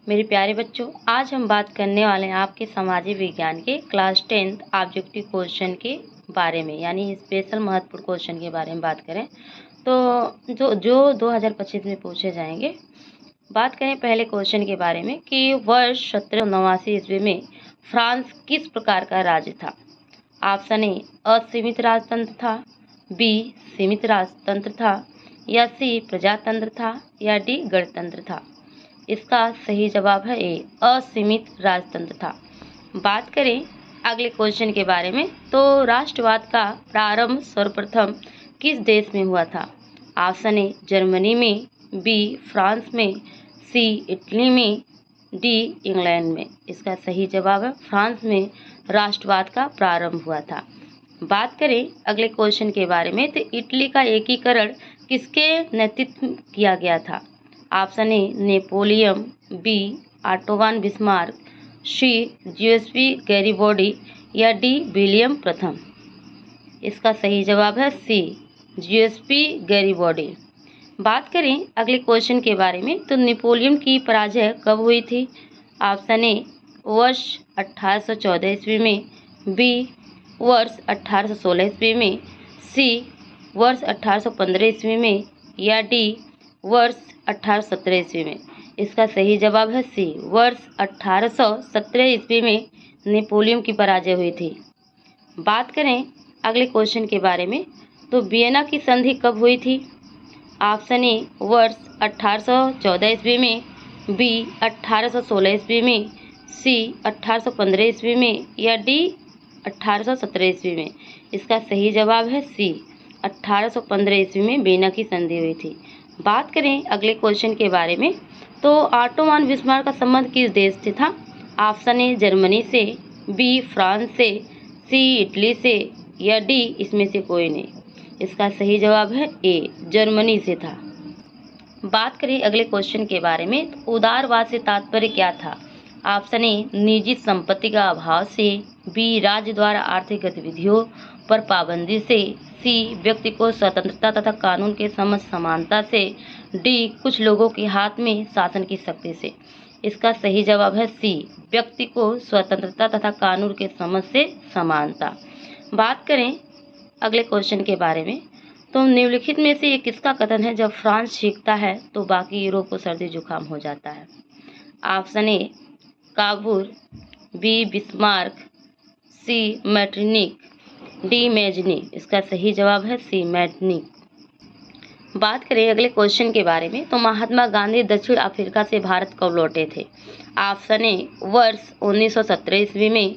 मेरे प्यारे बच्चों, आज हम बात करने वाले हैं आपके सामाजिक विज्ञान के क्लास 10th ऑब्जेक्टिव क्वेश्चन के बारे में, यानी स्पेशल महत्वपूर्ण क्वेश्चन के बारे में बात करें तो जो 2025 में पूछे जाएंगे। बात करें पहले क्वेश्चन के बारे में कि वर्ष 1789 ईस्वी में फ्रांस किस प्रकार का राज्य था। ऑप्शन ए असीमित राजतंत्र था, बी सीमित राजतंत्र था, या सी प्रजातंत्र था, या डी गणतंत्र था। इसका सही जवाब है ए असीमित राजतंत्र था। बात करें अगले क्वेश्चन के बारे में तो राष्ट्रवाद का प्रारंभ सर्वप्रथम किस देश में हुआ था। ऑप्शन ए जर्मनी में, बी फ्रांस में, सी इटली में, डी इंग्लैंड में। इसका सही जवाब है फ्रांस में राष्ट्रवाद का प्रारंभ हुआ था। बात करें अगले क्वेश्चन के बारे में तो इटली का एकीकरण किसके नेतृत्व में किया गया था। Option A Napoleon, B Otto von Bismarck, C Giuseppe Garibaldi, या डी विलियम प्रथम। इसका सही जवाब है सी ज्यूसेपी गैरिबॉडी। बात करें अगले क्वेश्चन के बारे में तो नेपोलियन की पराजय कब हुई थी। ऑप्शन ए वर्ष 1814 ईस्वी में, बी वर्ष 1816 ईस्वी में, सी वर्ष 1815 ईस्वी में, या डी वर्ष 1817 ईस्वी में। इसका सही जवाब है सी वर्ष 1817 ईस्वी में नेपोलियन की पराजय हुई थी। बात करें अगले क्वेश्चन के बारे में तो वियना की संधि कब हुई थी। ऑप्शन ए वर्ष 1814 ईस्वी में, बी 1816 ईस्वी में, सी 1815 ईस्वी में, या डी 1817 ईस्वी में। इसका सही जवाब है सी 1815 ईस्वी में वियना की संधि हुई थी। बात करें अगले क्वेश्चन के बारे में तो ऑटोवान बिस्मार्क का संबंध किस देश से था। ऑप्शन ए जर्मनी से, बी फ्रांस से, सी इटली से, या डी इसमें से कोई नहीं। इसका सही जवाब है ए जर्मनी से था। बात करें अगले क्वेश्चन के बारे में तो उदारवाद से तात्पर्य क्या था। ऑप्शन ए निजी संपत्ति का अभाव से, बी राज्य द्वारा आर्थिक गतिविधियों पर पाबंदी से, सी व्यक्ति को स्वतंत्रता तथा कानून के समझ समानता से, डी कुछ लोगों के हाथ में शासन की शक्ति से। इसका सही जवाब है सी व्यक्ति को स्वतंत्रता तथा कानून के समझ से समानता। बात करें अगले क्वेश्चन के बारे में तो निम्नलिखित में से ये किसका कथन है जब फ्रांस छींकता है तो बाकी यूरोप को सर्दी जुकाम हो जाता है। Option A Cavour, B Bismarck, C Metternich, D Mazzini. इसका सही जवाब है सी मैटरनिक। बात करें अगले क्वेश्चन के बारे में तो महात्मा गांधी दक्षिण अफ्रीका से भारत कब लौटे थे। ऑप्शन ए वर्ष 1917 ईस्वी में,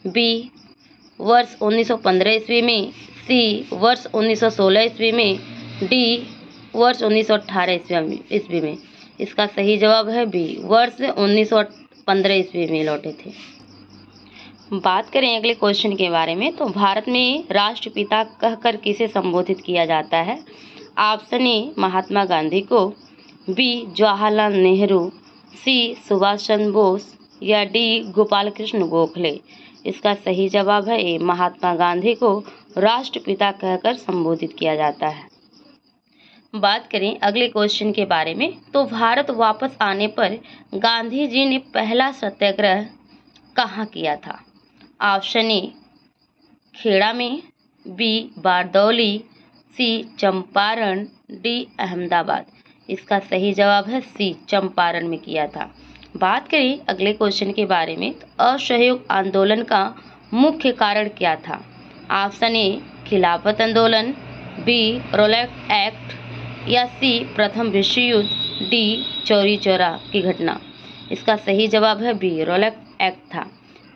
बी वर्ष 1915 ईस्वी में, सी वर्ष 1916 ईस्वी में, डी वर्ष 1918 ईस्वी में। इसका सही जवाब है बी वर्ष 1915 ईस्वी में लौटे थे। बात करें अगले क्वेश्चन के बारे में तो भारत में राष्ट्रपिता कहकर किसे संबोधित किया जाता है। ऑप्शन ए महात्मा गांधी को, बी जवाहरलाल नेहरू, सी सुभाष चंद्र बोस, या डी गोपाल कृष्ण गोखले। इसका सही जवाब है ए महात्मा गांधी को राष्ट्रपिता कहकर संबोधित किया जाता है। बात करें अगले क्वेश्चन के बारे में तो भारत वापस आने पर गांधी जी ने पहला सत्याग्रह कहाँ किया था। ऑप्शन ए खेड़ा में, बी बारदौली, सी चंपारण, डी अहमदाबाद। इसका सही जवाब है सी चंपारण में किया था। बात करें अगले क्वेश्चन के बारे में तो असहयोग आंदोलन का मुख्य कारण क्या था। ऑप्शन ए खिलाफत आंदोलन, बी रोलैक एक्ट, या सी प्रथम विश्व युद्ध, डी चौरी चौरा की घटना। इसका सही जवाब है बी रोलैक एक्ट था।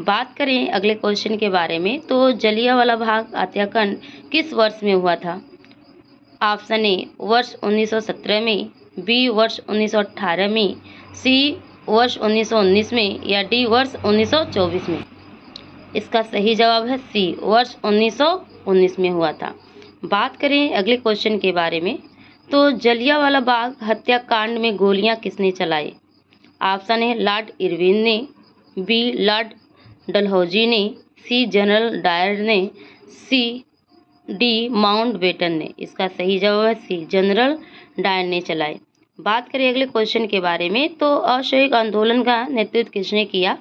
बात करें अगले क्वेश्चन के बारे में तो जलियांवाला बाग हत्याकांड किस वर्ष में हुआ था। ऑप्शन ए वर्ष 1917 में, बी वर्ष 1918 में, सी वर्ष 1919 में, या डी वर्ष 1924 में। इसका सही जवाब है सी वर्ष 1919 में हुआ था। बात करें अगले क्वेश्चन के बारे में तो जलियांवाला बाग हत्याकांड में गोलियां किसने चलाई। ऑप्शन ए लॉर्ड इरविन ने, बी लॉर्ड डलहौजी ने, सी जनरल डायर ने, सी डी माउंटबेटन ने। इसका सही जवाब है सी जनरल डायर ने चलाए। बात करें अगले क्वेश्चन के बारे में, तो असहयोग आंदोलन का नेतृत्व किसने किया?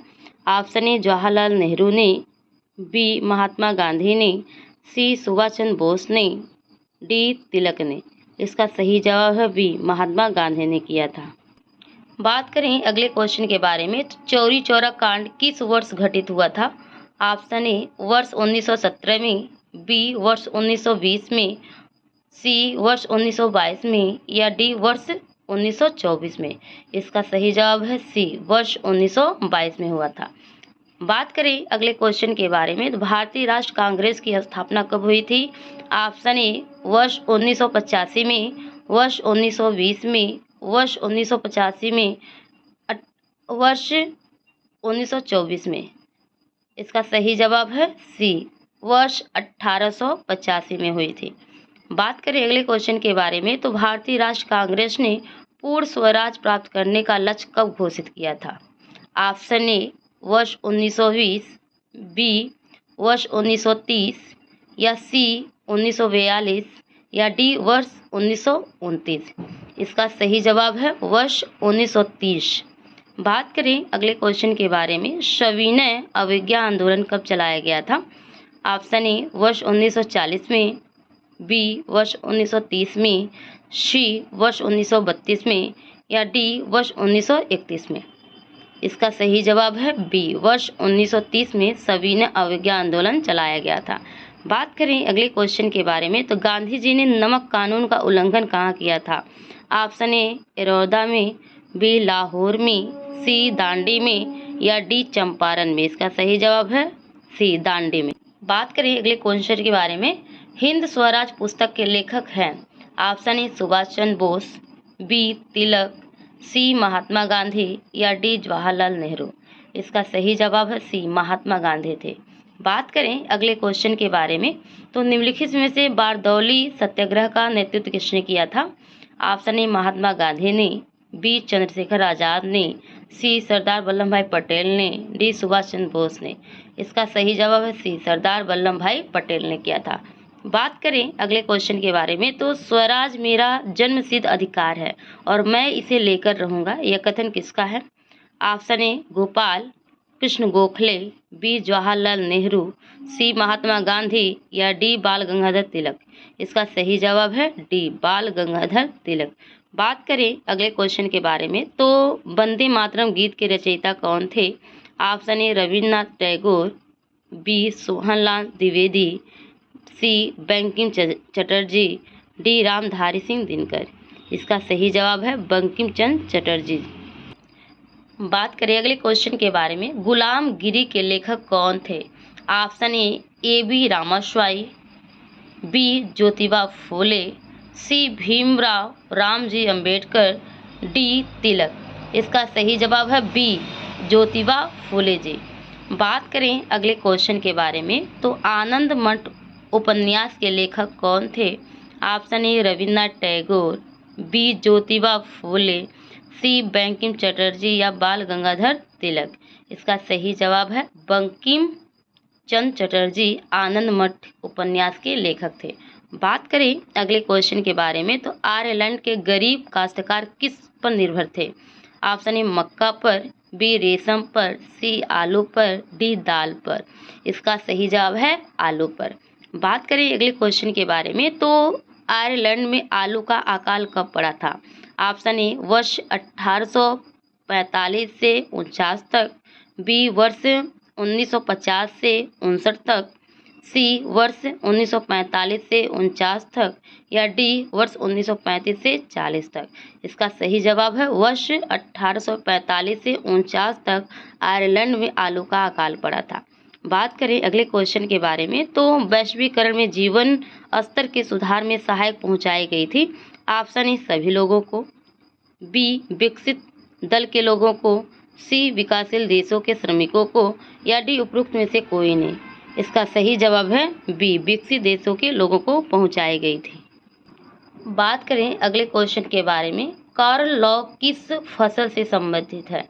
ऑप्शन ए जवाहरलाल नेहरू ने, बी महात्मा गांधी ने, सी सुभाष चंद्र बोस ने, डी तिलक ने। इसका सही जवाब है बी महात्मा गांधी ने किया था। बात करें अगले क्वेश्चन के बारे में, तो चौरी चौरा कांड किस वर्ष घटित हुआ था? ऑप्शन ए वर्ष 1917 में, बी वर्ष 1920 में, सी वर्ष 1922 में, या डी वर्ष 1924 में। इसका सही जवाब है सी वर्ष 1922 में हुआ था। बात करें अगले क्वेश्चन के बारे में, तो भारतीय राष्ट्र कांग्रेस की स्थापना कब हुई थी? ऑप्शन ए वर्ष 1985 में, वर्ष 1920 में, वर्ष 1985 में, वर्ष 1924 में। इसका सही जवाब है सी वर्ष 1885 में हुई थी। बात करें अगले क्वेश्चन के बारे में, तो भारतीय राष्ट्र कांग्रेस ने पूर्ण स्वराज प्राप्त करने का लक्ष्य कब घोषित किया था? ऑप्शन ए वर्ष 1920, बी वर्ष 1930, या सी 1942, या डी वर्ष 1929। इसका सही जवाब है वर्ष 1930। बात करें अगले क्वेश्चन के बारे में, सविनय अवज्ञा आंदोलन कब चलाया गया था? ऑप्शन ए वर्ष 1940 में, बी वर्ष 1930 में, सी वर्ष 1932 में, या डी वर्ष 1931 में। इसका सही जवाब है बी वर्ष 1930 में सविनय अवज्ञा आंदोलन चलाया गया था। बात करें अगले क्वेश्चन के बारे में, तो गांधी जी ने नमक कानून का उल्लंघन कहाँ किया था? ऑप्शन ए बड़ौदा में, बी लाहौर में, सी दांडी में, या डी चंपारण में। इसका सही जवाब है सी दांडी में। बात करें अगले क्वेश्चन के बारे में, हिंद स्वराज पुस्तक के लेखक हैं? Option A Subhash Chandra Bose, B Tilak, C Mahatma Gandhi, या डी जवाहरलाल नेहरू। इसका सही जवाब है सी महात्मा गांधी थे। बात करें अगले क्वेश्चन के बारे में, तो निम्नलिखित में से बारदौली सत्याग्रह का नेतृत्व किसने किया था? ऑप्शन ए महात्मा गांधी ने, बी चंद्रशेखर आजाद ने, सी सरदार वल्लभ भाई पटेल ने, डी सुभाष चंद्र बोस ने। इसका सही जवाब है सी सरदार वल्लभ भाई पटेल ने किया था। बात करें अगले क्वेश्चन के बारे में, तो स्वराज मेरा जन्मसिद्ध अधिकार है और मैं इसे लेकर रहूंगा, यह कथन किसका है? Option A Gopal Krishna Gokhale, B Jawaharlal Nehru, C Mahatma Gandhi, या डी बाल गंगाधर तिलक। इसका सही जवाब है डी बाल गंगाधर तिलक। बात करें अगले क्वेश्चन के बारे में, तो वंदे मातरम गीत के रचयिता कौन थे? Option A Rabindranath Tagore, B Sohanlal Dwivedi, C Bankim Chatterjee, D Ramdhari Singh Dinkar. इसका सही जवाब है बंकिम चंद्र चटर्जी। बात करें अगले क्वेश्चन के बारे में, गुलामगिरी के लेखक कौन थे? Option A B Ramaswamy, B Jyotiba Phule, C Bhimrao Ramji Ambedkar, D Tilak. इसका सही जवाब है बी ज्योतिबा फूले जी। बात करें अगले क्वेश्चन के बारे में, तो आनंद मठ उपन्यास के लेखक कौन थे? Option A Rabindranath Tagore, B Jyotiba Phule, C Bankim Chatterjee, या बाल गंगाधर तिलक। इसका सही जवाब है बंकिम चंद्र चटर्जी आनंद मठ उपन्यास के लेखक थे। बात करें अगले क्वेश्चन के बारे में, तो आयरलैंड के गरीब काश्तकार किस पर निर्भर थे? ऑप्शन ए मक्का पर, बी रेशम पर, सी आलू पर, डी दाल पर। इसका सही जवाब है आलू पर। बात करें अगले क्वेश्चन के बारे में, तो आयरलैंड में आलू का अकाल कब पड़ा था? ऑप्शन ए वर्ष 1845 से 49 तक, बी वर्ष 1950 से 59 तक, सी वर्ष 1945 से 49 तक, या डी वर्ष 1935 से 40 तक। इसका सही जवाब है वर्ष 1845 से 49 तक आयरलैंड में आलू का अकाल पड़ा था। बात करें अगले क्वेश्चन के बारे में, तो वैश्वीकरण में जीवन स्तर के सुधार में सहायक पहुंचाई गई थी। ऑप्शन ए सभी लोगों को, बी विकसित दल के लोगों को, सी विकासशील देशों के श्रमिकों को, या डी उपरोक्त में से कोई नहीं। इसका सही जवाब है बी विकसित देशों के लोगों को पहुंचाई गई थी। बात करें अगले क्वेश्चन के बारे में, कॉर्न लॉ किस फसल से संबंधित है?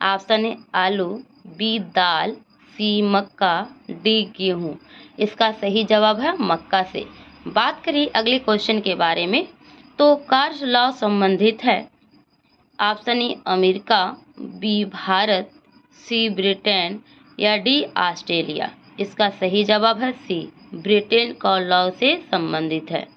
ऑप्शन ए आलू, बी दाल, सी मक्का, डी गेहूँ। इसका सही जवाब है मक्का से। बात करें अगले क्वेश्चन के बारे में, तो कॉर्न लॉ संबंधित है option A America, B Bharat, C Britain या डी ऑस्ट्रेलिया। इसका सही जवाब है सी, ब्रिटेन कॉल लॉ से संबंधित है।